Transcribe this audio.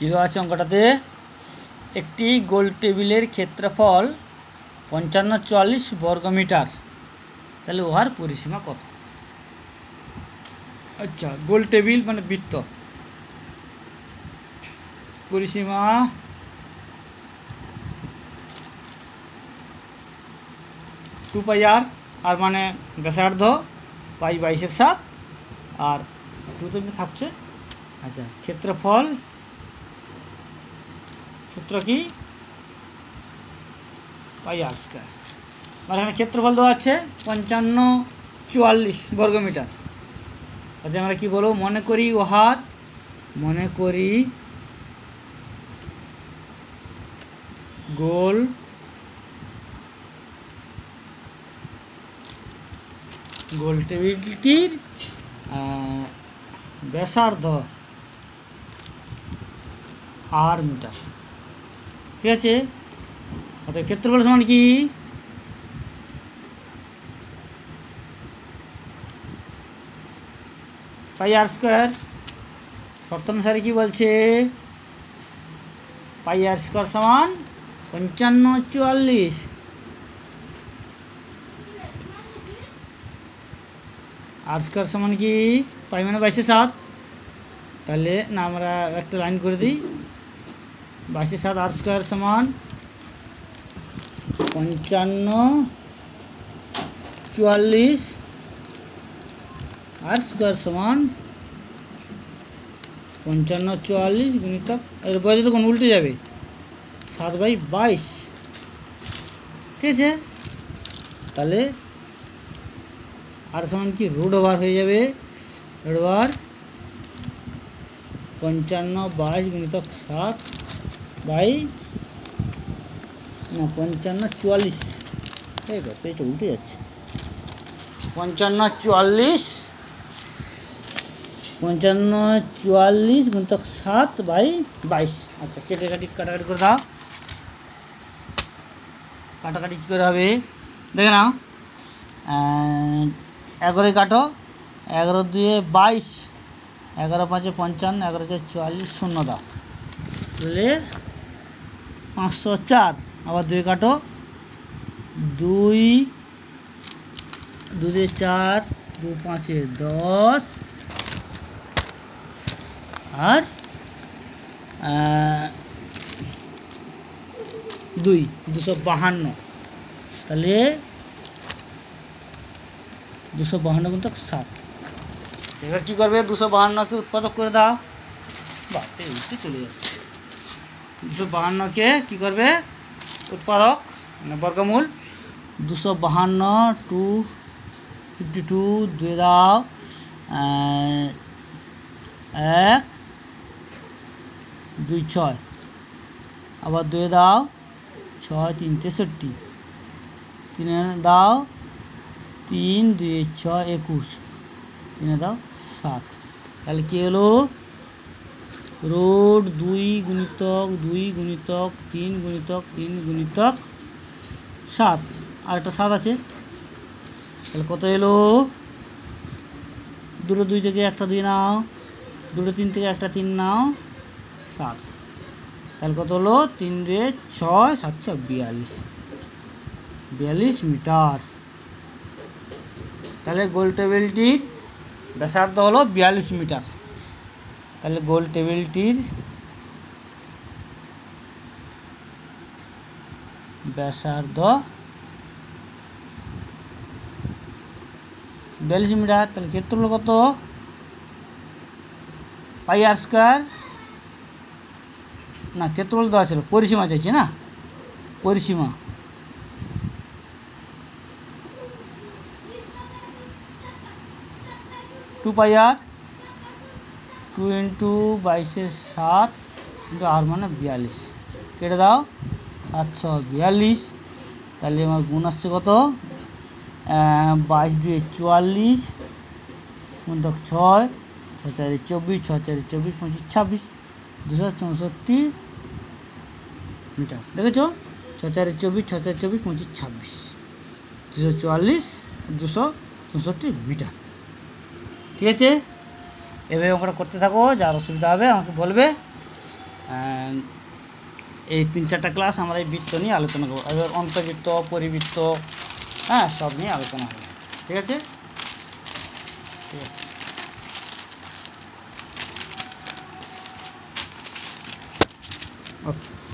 কী আছে অঙ্কটাতে? একটি গোল টেবিলের ক্ষেত্রফল 5544 বর্গমিটার, তাহলে উহার পরিসীমা কত? আচ্ছা, গোল টেবিল মানে বৃত্ত, পরিসীমা টু পাই আর মানে ব্যাসার্ধ পাই 22/7 আর 2 তো থাকছে। আচ্ছা, ক্ষেত্রফল সূত্র কি? পাই আর স্কোয়ার। মানে এখানে ক্ষেত্রফল দেওয়া আছে 5544 বর্গমিটার। আচ্ছা, আমরা কি বলবো? মনে করি গোল টেবিলটির ব্যাসার্ধ আর মিটার। ঠিক আছে, অর্থাৎ ক্ষেত্রফল সমান কি? পাই আর স্কোয়ার। শর্ত অনুসারে কি বলছে? পাই আর স্কোয়ার সমান 5544। আর স্কোয়ার সমান কি? পাই মানে 22/7। তাহলে না, আমরা একটা লাইন করে দিই। 22/7 আর স্কোয়ার সমান 5544 আর স্কোয়ার সমান 5544 গুণিতক, এর বয়স যখন উল্টে যাবে 7/22। ঠিক আছে, তাহলে আর সমান কি? রুট ওভার হয়ে যাবে। রুট ওভার 55/22 গুণিতক 5544। এই পেজটা উল্টে যাচ্ছে। 5544 গুণিতক 7/22। আচ্ছা, কাটাকাটি করে দাও। কাটাকাটি কী করে হবে দেখে নাও। 11 কাটো, 11 2 22, 11 5 55, 11 4 44, 0 দাও, তাহলে 504। আবার 2 কাটো, 2 2 4, 2 5 10 আর 252। তাহলে 252 গুণিতক 7। এবার কী করবে? 252কে উৎপাদক করে দাও। বাপরে, উঠতে চলে যাচ্ছে। 252কে কী করবে? উৎপাদক মানে বর্গমূল। 252 252, 2 দাও 1 2 6, আবার 2 দাও 6 3 63, 3 দাও 3 2 6 21, 3 দাও 7। তাহলে কী হলো? রুট 2 গুণিতক 2 গুণিতক 3 গুণিতক 3 গুণিতক 7, আর একটা 7 আছে। তাহলে কত এলো? 2 2 থেকে একটা 2 নাও, 2 3 থেকে একটা 3 নাও, 7। তাহলে কত হলো? 3 6 7 42 মিটার। তাহলে গোল টেবিলটির ব্যাসার্ধ হলো 42 মিটার। তাহলে গোল টেবিলটির ব্যাসার্ধ 42 মিটার। তাহলে ক্ষেত্রফল কত? পাই আর স্কোয়ার। না, ক্ষেত্রফল দেওয়া ছিল, পরিসীমা চাইছে না? পরিসীমা 2 পাই আর, 2 × 22/7 কিন্তু আর মানে 42। কেটে দাও, 742। তাহলে আমার গুণ আসছে কত? 22 2 44, গুণিতক 6 6 4 24, 6 4 24 25 26, 264 মিটার। দেখেছো? 6 4 24, 6 4 24 25 26, 244 264 মিটার। ঠিক আছে, এভাবে অঙ্কটা করতে থাকো। যার অসুবিধা হবে আমাকে বলবে। এই 3-4টা ক্লাস আমরা এই বৃত্ত নিয়ে আলোচনা করবো। এবার অন্তবৃত্ত, পরিবৃত্ত, হ্যাঁ, সব নিয়ে আলোচনা হবে। ঠিক আছে, ঠিক আছে। ওকে।